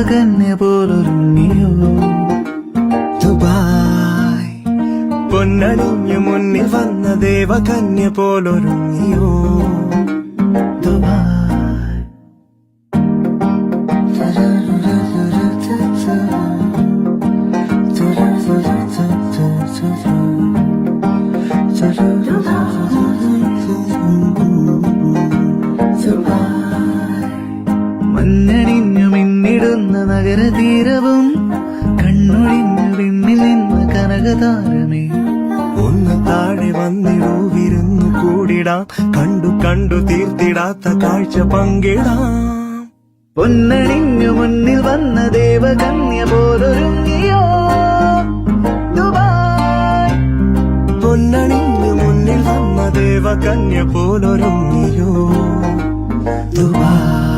ദേവകന്യ പോലൊരുങ്ങിയോ Dubai. പൊന്നണിഞ്ഞു മുന്നിൽ വന്ന ദേവകന്യ പോലൊരുങ്ങിയോ Dubai. മഞ്ഞണിഞ്ഞു മിന്നിടുന്ന നഗരതീരവും കണ്ണൊഴിഞ്ഞു വിണ്ണിൽ നിന്ന് കനകതാരമേ ഒന്ന് താഴെ വന്നിടൂ വിരുന്നു കൂടിടാം കണ്ടു കണ്ടു തീർത്തിടാത്ത കാഴ്ച പങ്കിടാം പൊന്നണിഞ്ഞു മുന്നിൽ വന്ന ദേവകന്യ പോലൊരുങ്ങിയോ ദുബായ്. പൊന്നണിഞ്ഞു മുന്നിൽ വന്ന ദേവകന്യ പോലൊരുങ്ങിയോ ദുബായ്.